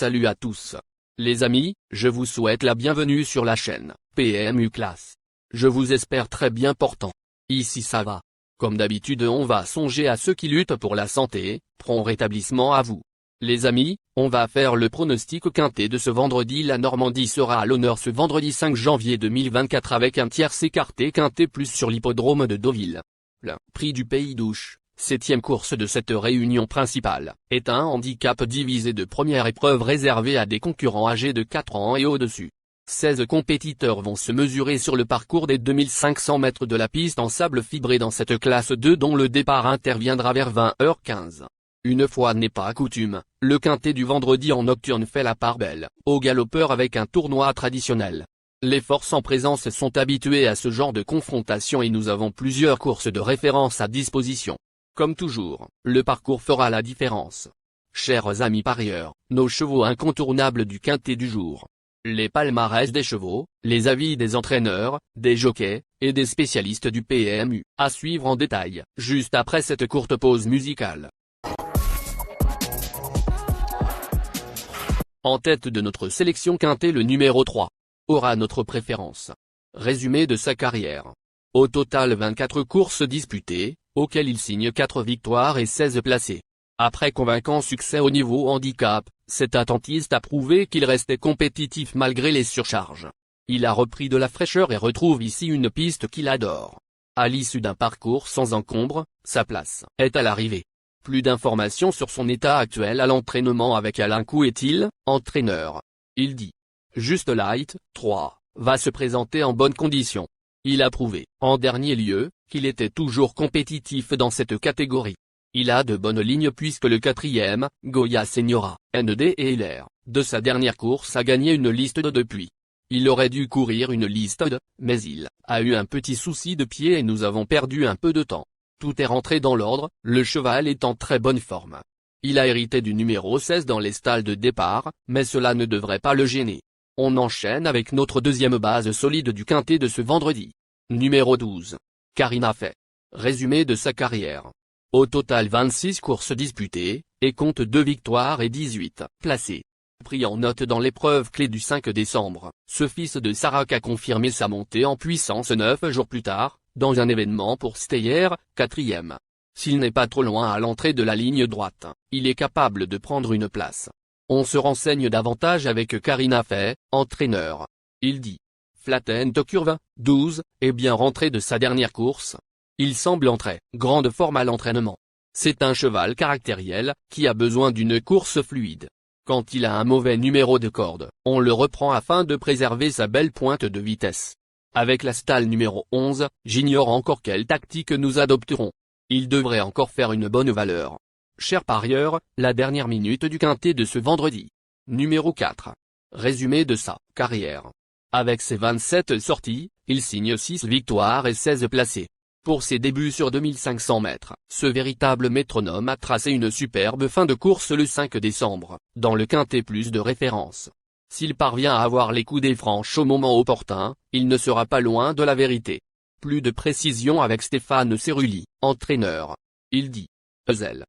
Salut à tous. Les amis, je vous souhaite la bienvenue sur la chaîne PMU Classe. Je vous espère très bien portant. Ici ça va. Comme d'habitude on va songer à ceux qui luttent pour la santé, prompt rétablissement à vous. Les amis, on va faire le pronostic quintet de ce vendredi. La Normandie sera à l'honneur ce vendredi 5 janvier 2024 avec un tierce écarté quintet plus sur l'hippodrome de Deauville. Le prix du Pays d'Ouche, 7e course de cette réunion principale, est un handicap divisé de première épreuve réservé à des concurrents âgés de 4 ans et au-dessus. 16 compétiteurs vont se mesurer sur le parcours des 2500 mètres de la piste en sable fibré dans cette classe 2 dont le départ interviendra vers 20h15. Une fois n'est pas coutume, le quintet du vendredi en nocturne fait la part belle aux galopeurs avec un tournoi traditionnel. Les forces en présence sont habituées à ce genre de confrontation et nous avons plusieurs courses de référence à disposition. Comme toujours, le parcours fera la différence. Chers amis parieurs, nos chevaux incontournables du quintet du jour. Les palmarès des chevaux, les avis des entraîneurs, des jockeys, et des spécialistes du PMU, à suivre en détail, juste après cette courte pause musicale. En tête de notre sélection quintet, le numéro 3 aura notre préférence. Résumé de sa carrière. Au total 24 courses disputées, auxquelles il signe 4 victoires et 16 placés. Après convaincant succès au niveau handicap, cet attentiste a prouvé qu'il restait compétitif malgré les surcharges. Il a repris de la fraîcheur et retrouve ici une piste qu'il adore. À l'issue d'un parcours sans encombre, sa place est à l'arrivée. Plus d'informations sur son état actuel à l'entraînement avec Alain Couet-il, entraîneur. Il dit. Juste Light, 3, va se présenter en bonne condition. Il a prouvé, en dernier lieu, qu'il était toujours compétitif dans cette catégorie. Il a de bonnes lignes puisque le 4e, Goya Seniora, ND et LR, de sa dernière course a gagné une liste de depuis. Il aurait dû courir une liste de, mais il a eu un petit souci de pied et nous avons perdu un peu de temps. Tout est rentré dans l'ordre, le cheval est en très bonne forme. Il a hérité du numéro 16 dans les stalles de départ, mais cela ne devrait pas le gêner. On enchaîne avec notre deuxième base solide du quintet de ce vendredi. Numéro 12. Karina Fay. Résumé de sa carrière. Au total 26 courses disputées, et compte 2 victoires et 18 placés. Pris en note dans l'épreuve clé du 5 décembre, ce fils de Sarac a confirmé sa montée en puissance 9 jours plus tard, dans un événement pour Steyer, 4e. S'il n'est pas trop loin à l'entrée de la ligne droite, il est capable de prendre une place. On se renseigne davantage avec Karina Fay, entraîneur. Il dit. Flatten to curve, 12, est bien rentré de sa dernière course. Il semble en très grande forme à l'entraînement. C'est un cheval caractériel, qui a besoin d'une course fluide. Quand il a un mauvais numéro de corde, on le reprend afin de préserver sa belle pointe de vitesse. Avec la stalle numéro 11, j'ignore encore quelle tactique nous adopterons. Il devrait encore faire une bonne valeur. Chers parieurs, la dernière minute du quintet de ce vendredi. Numéro 4. Résumé de sa carrière. Avec ses 27 sorties, il signe 6 victoires et 16 placés. Pour ses débuts sur 2500 mètres, ce véritable métronome a tracé une superbe fin de course le 5 décembre, dans le quintet plus de référence. S'il parvient à avoir les coups des franches au moment opportun, il ne sera pas loin de la vérité. Plus de précision avec Stéphane Cerulli, entraîneur. Il dit. Ezel,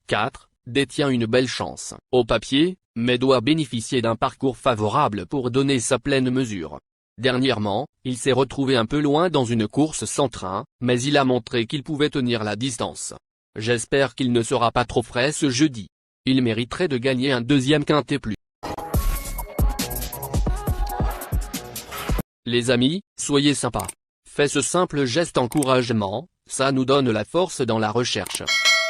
4, détient une belle chance, au papier, mais doit bénéficier d'un parcours favorable pour donner sa pleine mesure. Dernièrement, il s'est retrouvé un peu loin dans une course sans train, mais il a montré qu'il pouvait tenir la distance. J'espère qu'il ne sera pas trop frais ce jeudi. Il mériterait de gagner un deuxième quintet plus. Les amis, soyez sympas. Faites ce simple geste encouragement, ça nous donne la force dans la recherche.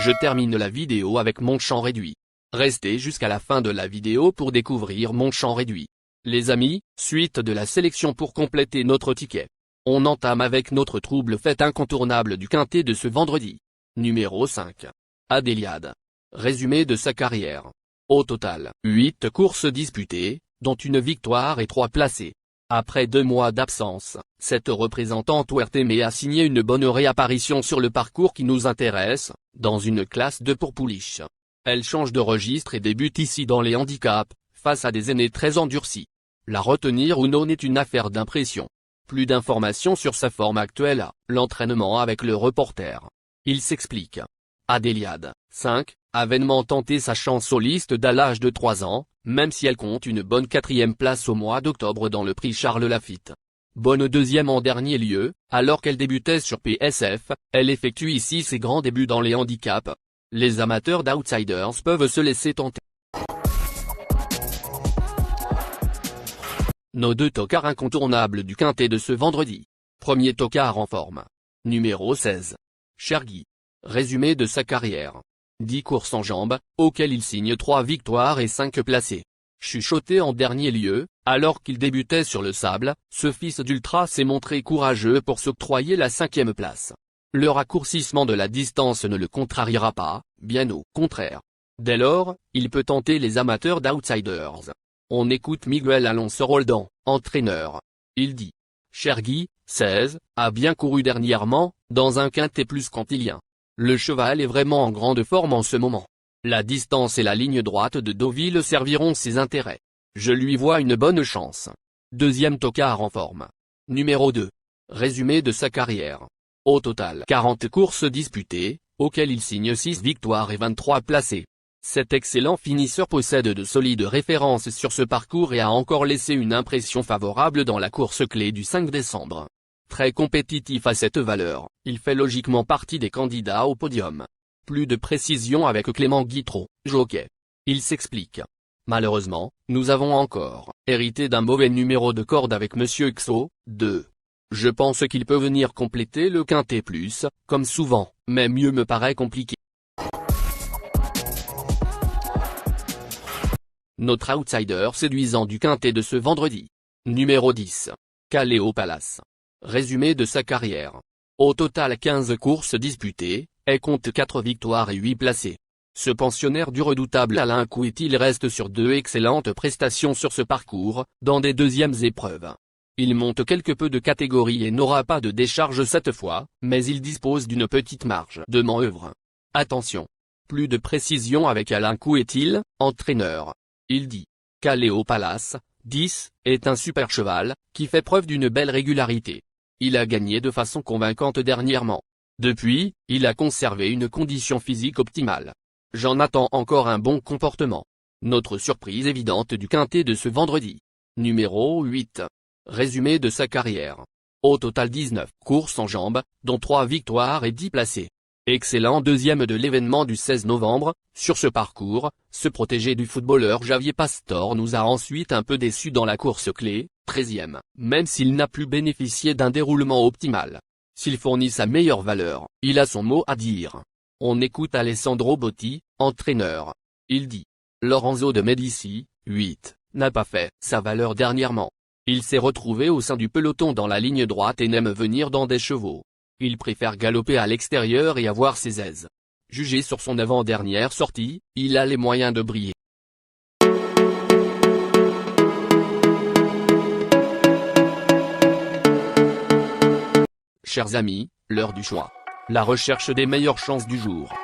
Je termine la vidéo avec mon champ réduit. Restez jusqu'à la fin de la vidéo pour découvrir mon champ réduit. Les amis, suite de la sélection pour compléter notre ticket. On entame avec notre trouble fête incontournable du quintet de ce vendredi. Numéro 5. Adéliade. Résumé de sa carrière. Au total, 8 courses disputées, dont une victoire et 3 placés. Après 2 mois d'absence, cette représentante ouertémée a signé une bonne réapparition sur le parcours qui nous intéresse, dans une classe de pour pouliches. Elle change de registre et débute ici dans les handicaps, face à des aînés très endurcis. La retenir ou non est une affaire d'impression. Plus d'informations sur sa forme actuelle à l'entraînement avec le reporter. Il s'explique. Adéliade, 5, a vainement tenté sa chance soliste dès l'âge de 3 ans, même si elle compte une bonne 4e place au mois d'octobre dans le prix Charles Laffitte. Bonne 2e en dernier lieu, alors qu'elle débutait sur PSF, elle effectue ici ses grands débuts dans les handicaps. Les amateurs d'outsiders peuvent se laisser tenter. Nos 2 tocards incontournables du quintet de ce vendredi. Premier tocard en forme. Numéro 16. Chergui. Résumé de sa carrière. 10 courses en jambes, auxquelles il signe 3 victoires et 5 placés. Chuchoté en dernier lieu, alors qu'il débutait sur le sable, ce fils d'Ultra s'est montré courageux pour s'octroyer la 5e place. Le raccourcissement de la distance ne le contrariera pas, bien au contraire. Dès lors, il peut tenter les amateurs d'outsiders. On écoute Miguel Alonso Roldan, entraîneur. Il dit: Chergui, 16, a bien couru dernièrement, dans un quintet plus cantilien. Le cheval est vraiment en grande forme en ce moment. La distance et la ligne droite de Deauville serviront ses intérêts. Je lui vois une bonne chance. 2e tocard en forme. Numéro 2. Résumé de sa carrière. Au total 40 courses disputées, auxquelles il signe 6 victoires et 23 placés. Cet excellent finisseur possède de solides références sur ce parcours et a encore laissé une impression favorable dans la course clé du 5 décembre. Très compétitif à cette valeur, il fait logiquement partie des candidats au podium. Plus de précision avec Clément Guitreau, jockey. Il s'explique. Malheureusement, nous avons encore hérité d'un mauvais numéro de corde avec Monsieur Xo, 2. Je pense qu'il peut venir compléter le quintet plus, comme souvent, mais mieux me paraît compliqué. Notre outsider séduisant du quintet de ce vendredi. Numéro 10. Caléo Palace. Résumé de sa carrière. Au total 15 courses disputées, elle compte 4 victoires et 8 placés. Ce pensionnaire du redoutable Alain Couetil reste sur 2 excellentes prestations sur ce parcours, dans des 2e épreuves. Il monte quelque peu de catégorie et n'aura pas de décharge cette fois, mais il dispose d'une petite marge de manœuvre. Attention. Plus de précision avec Alain Couetil, entraîneur. Il dit: Caléo Palace, 10, est un super cheval, qui fait preuve d'une belle régularité. Il a gagné de façon convaincante dernièrement. Depuis, il a conservé une condition physique optimale. J'en attends encore un bon comportement. Notre surprise évidente du quintet de ce vendredi. Numéro 8. Résumé de sa carrière. Au total 19 courses en jambes, dont 3 victoires et 10 placés. Excellent 2e de l'événement du 16 novembre, sur ce parcours, ce protégé du footballeur Javier Pastor nous a ensuite un peu déçus dans la course clé, 13e, même s'il n'a plus bénéficié d'un déroulement optimal. S'il fournit sa meilleure valeur, il a son mot à dire. On écoute Alessandro Botti, entraîneur. Il dit: Lorenzo de Medici, 8, n'a pas fait sa valeur dernièrement. Il s'est retrouvé au sein du peloton dans la ligne droite et n'aime venir dans des chevaux. Il préfère galoper à l'extérieur et avoir ses aises. Jugé sur son avant-dernière sortie, il a les moyens de briller. Chers amis, l'heure du choix. La recherche des meilleures chances du jour.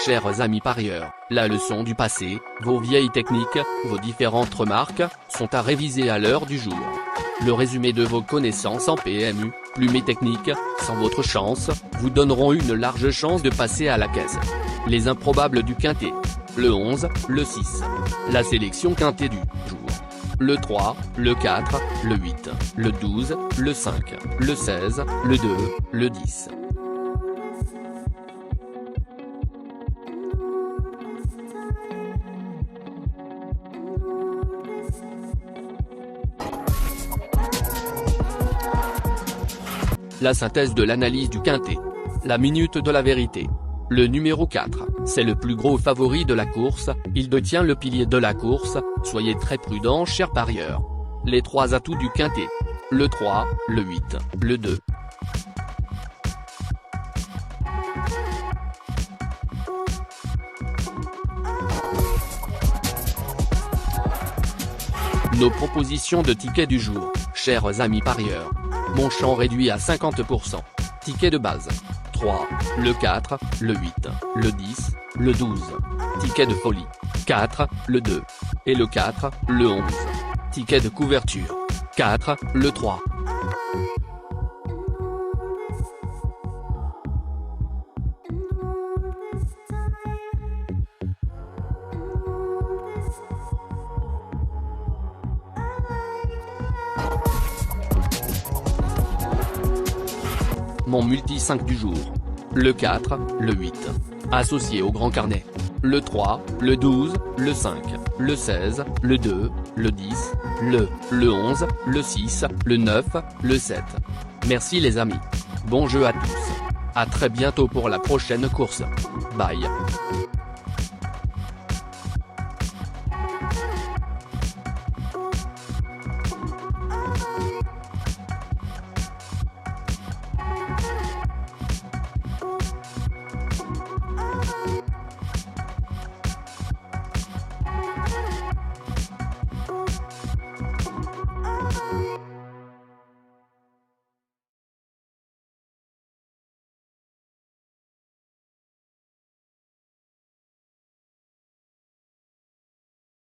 Chers amis parieurs, la leçon du passé, vos vieilles techniques, vos différentes remarques, sont à réviser à l'heure du jour. Le résumé de vos connaissances en PMU, plumes et techniques, sans votre chance, vous donneront une large chance de passer à la caisse. Les improbables du quintet. Le 11, le 6. La sélection quintet du jour. Le 3, le 4, le 8, le 12, le 5, le 16, le 2, le 10. La synthèse de l'analyse du quintet. La minute de la vérité. Le numéro 4, c'est le plus gros favori de la course, il détient le pilier de la course, soyez très prudents chers parieurs. Les 3 atouts du quintet. Le 3, le 8, le 2. Nos propositions de tickets du jour, chers amis parieurs. Mon champ réduit à 50%. Ticket de base. 3, le 4, le 8, le 10, le 12. Ticket de folie. 4, le 2. Et le 4, le 11. Ticket de couverture. 4, le 3. Mon multi 5 du jour. Le 4, le 8. Associé au grand carnet. Le 3, le 12, le 5, le 16, le 2, le 10, le 11, le 6, le 9, le 7. Merci les amis. Bon jeu à tous. À très bientôt pour la prochaine course. Bye.